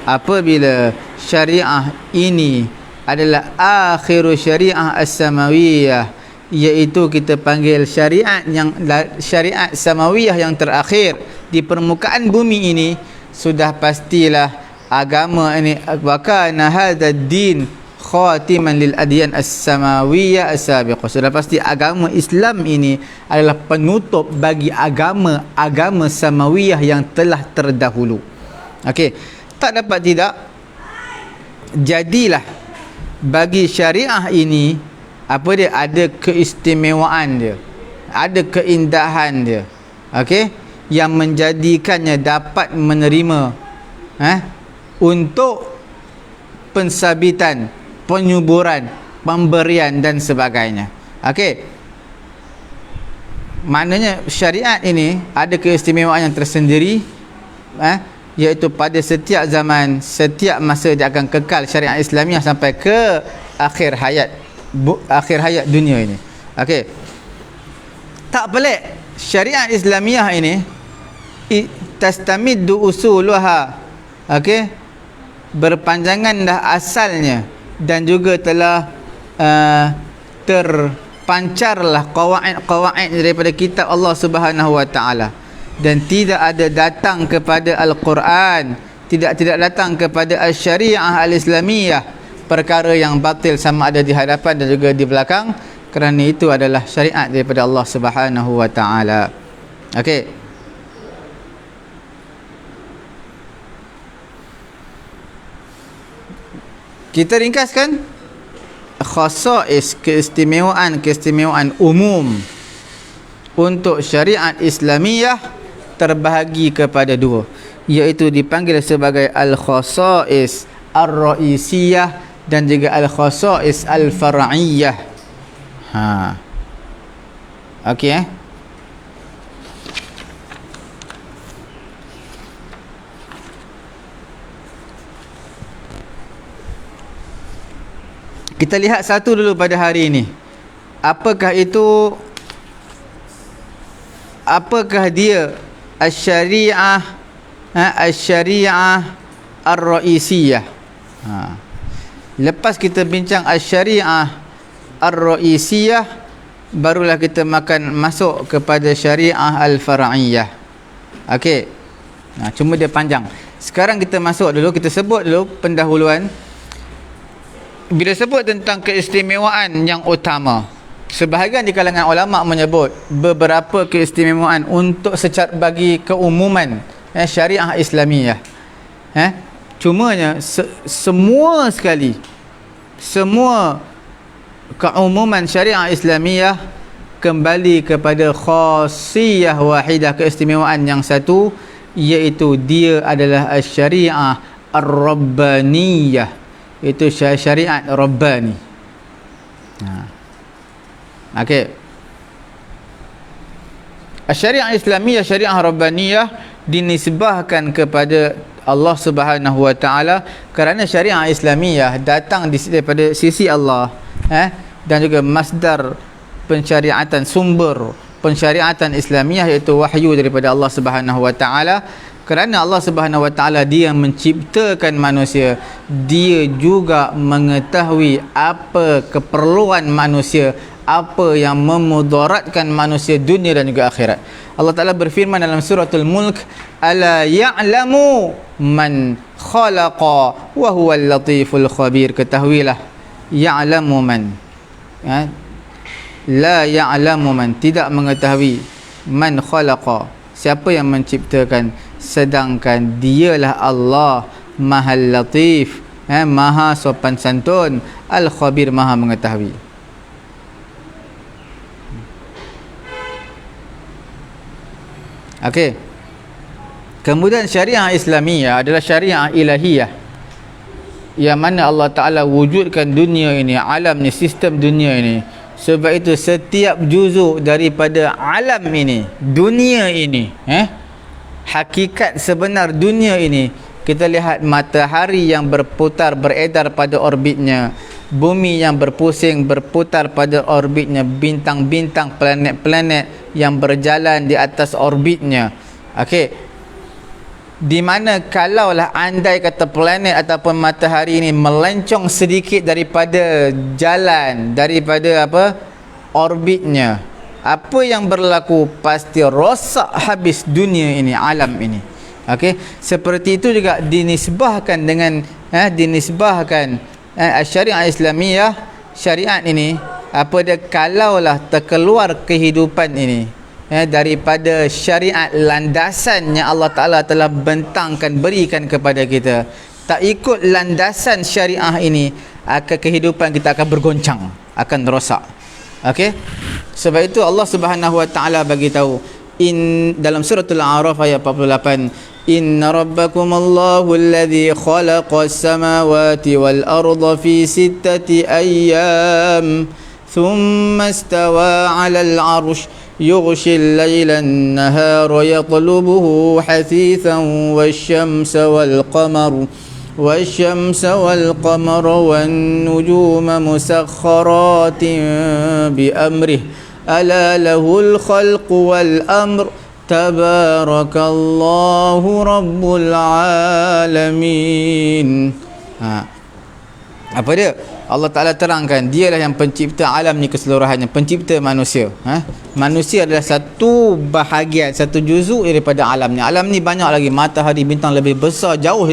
Apabila syariah ini adalah akhir syariah as-samawiyah, iaitu kita panggil syariat samawiyah yang terakhir di permukaan bumi ini, sudah pastilah agama ini wakana hadzal din khatiman lil adyan as-samawiyah as-sabiqah. Sudah pasti agama Islam ini adalah penutup bagi agama samawiyah yang telah terdahulu. Okey, tak dapat tidak, jadilah bagi syariah ini dia ada keistimewaan dia, ada keindahan dia. Okey, yang menjadikannya dapat menerima untuk pensabitan, penyuburan, pemberian dan sebagainya. Okey, maknanya syariat ini ada keistimewaan yang tersendiri, iaitu pada setiap zaman, setiap masa dia akan kekal syariat Islamiah sampai ke akhir hayat dunia ini. Okey, tak pelik syariat Islamiah ini tastamiddu usuluha, berpanjangan dah asalnya, dan juga telah terpancarlah qawaid daripada kitab Allah Subhanahu wa taala, dan tidak ada datang kepada Al-Quran, tidak datang kepada Al-Syariah Al-Islamiyah perkara yang batil, sama ada di hadapan dan juga di belakang, kerana itu adalah syariat daripada Allah Subhanahu wa taala. Okey, kita ringkaskan khasais, keistimewaan umum untuk syariat Islamiyah terbahagi kepada dua, iaitu dipanggil sebagai al-khasais ar-ra'isiyah dan juga al-khasais al-far'iyah. Okey, Kita lihat satu dulu pada hari ini. Apakah itu? Apakah dia asy-syari'ah asy-syari'ah ar-ra'isiyah? Lepas kita bincang asy-syari'ah ar-ra'isiyah, barulah kita masuk kepada syariah al-far'iyah. Okey. Cuma dia panjang. Sekarang kita masuk dulu, kita sebut dulu pendahuluan. Bila sebut tentang keistimewaan yang utama, sebahagian di kalangan ulama menyebut beberapa keistimewaan untuk secara bagi keumuman syariah Islamiyah. Cumanya semua sekali, semua keumuman syariah Islamiyah kembali kepada khasiyah wahidah, keistimewaan yang satu, iaitu dia adalah syariah ar-rabbaniyah. Itu syariat rabbani. Okey. Syariah Islamiyah, syariah rabbaniyah dinisbahkan kepada Allah Subhanahu wa taala kerana syariah Islamiyah datang daripada sisi Allah, dan juga masdar pensyariatan, sumber pensyariatan Islamiyah iaitu wahyu daripada Allah Subhanahu wa taala. Kerana Allah Subhanahu wa taala dia menciptakan manusia, dia juga mengetahui apa keperluan manusia, apa yang memudaratkan manusia dunia dan juga akhirat. Allah Taala berfirman dalam suratul Mulk, ala ya'lamu man khalaqa wa huwal latiful khabir. Ketahuilah, ya'lamu man, la ya'lamu man, tidak mengetahui, man khalaqa, siapa yang menciptakan, sedangkan dialah Allah Maha Latif, Maha sopan santun, Al-Khabir, Maha mengetahui. Okey. Kemudian syariah Islamiyah adalah syariah ilahiyah, yang mana Allah Ta'ala wujudkan dunia ini, alam ni, sistem dunia ini. Sebab itu setiap juzuk daripada alam ini, dunia ini, hakikat sebenar dunia ini, kita lihat matahari yang berputar, beredar pada orbitnya, bumi yang berpusing, berputar pada orbitnya, bintang-bintang, planet-planet yang berjalan di atas orbitnya. Okey. Di mana kalaulah andai kata planet ataupun matahari ini melencong sedikit daripada jalan, daripada orbitnya, apa yang berlaku? Pasti rosak habis dunia ini, alam ini. Okey, seperti itu juga dinisbahkan dengan dinisbahkan syariat Islamiyah, syariat ini, apa dia, kalaulah terkeluar kehidupan ini daripada syariat landasan yang Allah Ta'ala telah bentangkan, berikan kepada kita, tak ikut landasan syariah ini, kehidupan kita akan bergoncang, akan rosak. Okey, sebab itu Allah Subhanahu wa taala bagi tahu dalam suratul A'raf ayat 48, inna rabbakumallahu alladhi khalaqas samawati wal arda fi sittati ayyam thumma istawa 'alal 'arsy يغشي الليل النهار يطلبه حثيثا والشمس والقمر والنجوم مسخرات بأمره ألا له الخلق والأمر تبارك الله رب العالمين. Apa dia? Allah Ta'ala terangkan, dialah yang pencipta alam ni keseluruhannya, pencipta manusia. Manusia adalah satu bahagian, satu juzuk daripada alam ni. Alam ni banyak lagi, matahari, bintang lebih besar jauh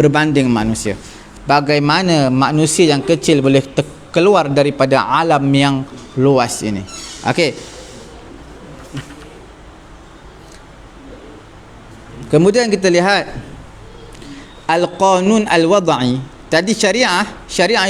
berbanding manusia. Bagaimana manusia yang kecil boleh keluar daripada alam yang luas ini? Okey. Kemudian kita lihat al-qanun al-wad'i. Tadi syariah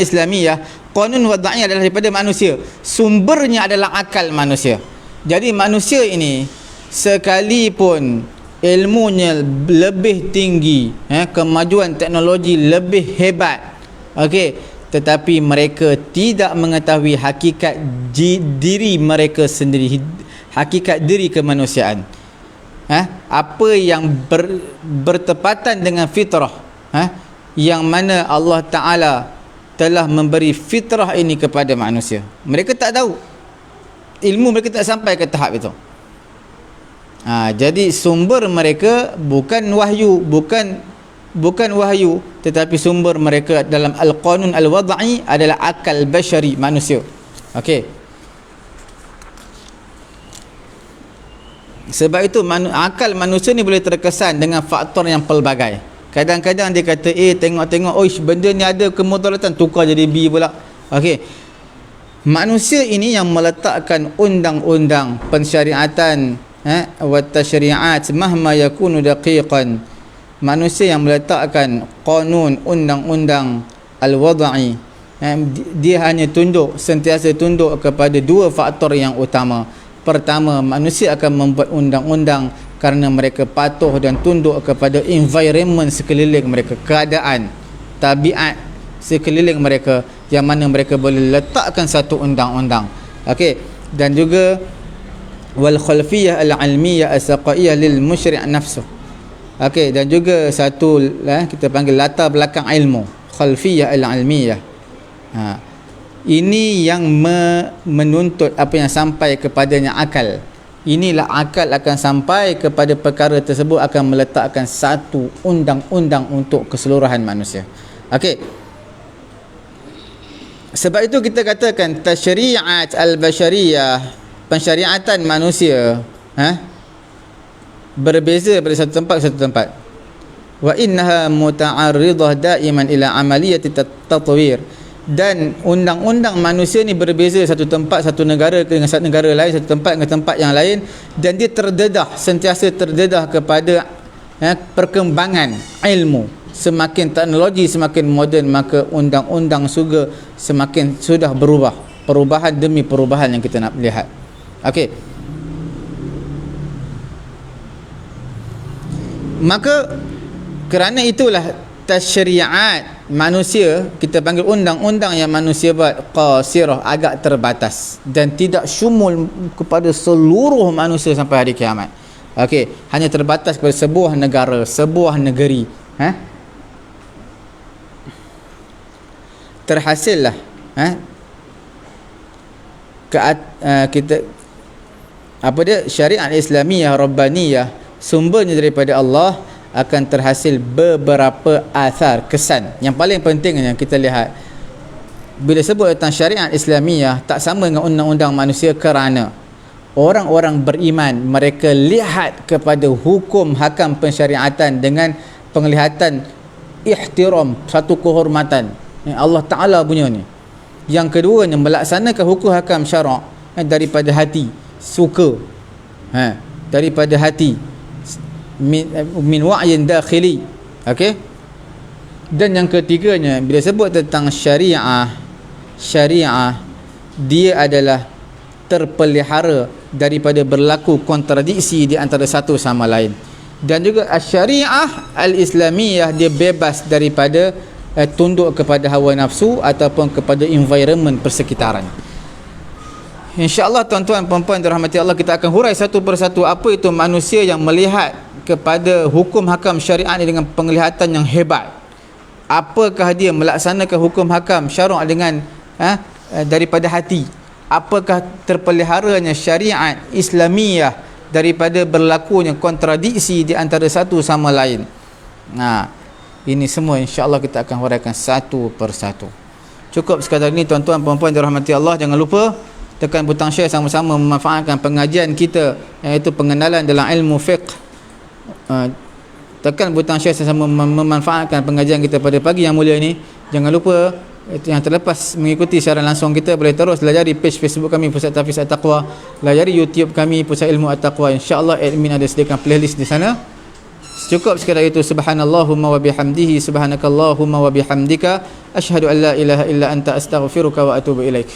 Islamiyah, qanun wad'i adalah daripada manusia. Sumbernya adalah akal manusia. Jadi manusia ini sekalipun ilmunya lebih tinggi, kemajuan teknologi lebih hebat, okey, tetapi mereka tidak mengetahui hakikat diri mereka sendiri, hakikat diri kemanusiaan. Apa yang bertepatan dengan fitrah, yang mana Allah Ta'ala telah memberi fitrah ini kepada manusia. Mereka tak tahu, ilmu mereka tak sampai ke tahap itu. Jadi sumber mereka bukan wahyu, bukan wahyu, tetapi sumber mereka dalam al-qanun al-wad'i adalah akal bashari, manusia. Okey. Sebab itu akal manusia ni boleh terkesan dengan faktor yang pelbagai. Kadang-kadang dia kata tengok-tengok, benda ni ada kemudaratan, tukar jadi B pula. Okey. Manusia ini yang meletakkan undang-undang pensyariatan wa tasyri'at mahma yakunu daqiqan. Manusia yang meletakkan qanun, undang-undang al-wad'i, dia hanya sentiasa tunduk kepada dua faktor yang utama. Pertama, manusia akan membuat undang-undang kerana mereka patuh dan tunduk kepada environment sekeliling mereka, keadaan, tabiat sekeliling mereka, yang mana mereka boleh letakkan satu undang-undang. Okey. Dan juga wal khalfiyah al-ilmiyah as-saqaiyah lil musyri' nafsu. Okey, dan juga satu kita panggil latar belakang ilmu, khalfiyah al-ilmiyah. Ini yang menuntut apa yang sampai kepadanya akal. Inilah akal akan sampai kepada perkara tersebut, akan meletakkan satu undang-undang untuk keseluruhan manusia. Okey. Sebab itu kita katakan tasyri'at al-bashariyah, pensyariatan manusia, berbeza dari satu tempat ke satu tempat. Wa innaha muta'arridah daiman ila amaliyati tatwir. Dan undang-undang manusia ni berbeza satu tempat, satu negara dengan satu negara lain, satu tempat dengan tempat yang lain, dan dia sentiasa terdedah kepada perkembangan ilmu. Semakin teknologi semakin moden, maka undang-undang juga semakin sudah berubah, perubahan demi perubahan yang kita nak lihat. Okey. Maka kerana itulah tasyri'at manusia, kita panggil undang-undang yang manusia buat, qasirah, agak terbatas dan tidak syumul kepada seluruh manusia sampai hari kiamat. Okey, hanya terbatas kepada sebuah negara, sebuah negeri. Terhasillah kita syariat Islamiyah Rabbaniyah, sumbernya daripada Allah, akan terhasil beberapa athar, kesan. Yang paling penting yang kita lihat bila sebut tentang syariat Islamiyah, tak sama dengan undang-undang manusia, kerana orang-orang beriman mereka lihat kepada hukum hakam pensyariatan dengan penglihatan ihtiram, satu kehormatan. Allah Ta'ala punya ni. Yang keduanya, melaksanakan hukum hakam syarak daripada hati, suka, daripada hati, min wa'yin dakhili. Okey. Dan yang ketiganya, bila sebut tentang syariah, dia adalah terpelihara daripada berlaku kontradiksi di antara satu sama lain. Dan juga syariah al-Islamiyah, dia bebas daripada tunduk kepada hawa nafsu ataupun kepada environment persekitaran. InsyaAllah tuan-tuan puan-puan dirahmati Allah, kita akan hurai satu persatu apa itu manusia yang melihat kepada hukum hakam syariat ini dengan penglihatan yang hebat. Apakah dia melaksanakan hukum hakam syariat dengan daripada hati? Apakah terpeliharanya syariat Islamiyah daripada berlakunya kontradiksi di antara satu sama lain? Ini semua insya-Allah kita akan huraikan satu persatu. Cukup sekadar ini tuan-tuan puan-puan dirahmati Allah. Jangan lupa tekan butang share, sama-sama memanfaatkan pengajian kita, iaitu pengenalan dalam ilmu fiqh. Tekan butang share, sama-sama memanfaatkan pengajian kita pada pagi yang mulia ini. Jangan lupa yang terlepas mengikuti siaran langsung kita, boleh terus layari page Facebook kami Pusat Tahfiz At-Taqwa, layari YouTube kami Pusat Ilmu At-Taqwa. Insya-Allah admin ada sediakan playlist di sana. Cukup sekadar itu. Subhanallahumma wa bihamdihi, subhanakallahumma wa bihamdika, asyhadu an la ilaha illa anta, astaghfiruka wa atubu ilaik.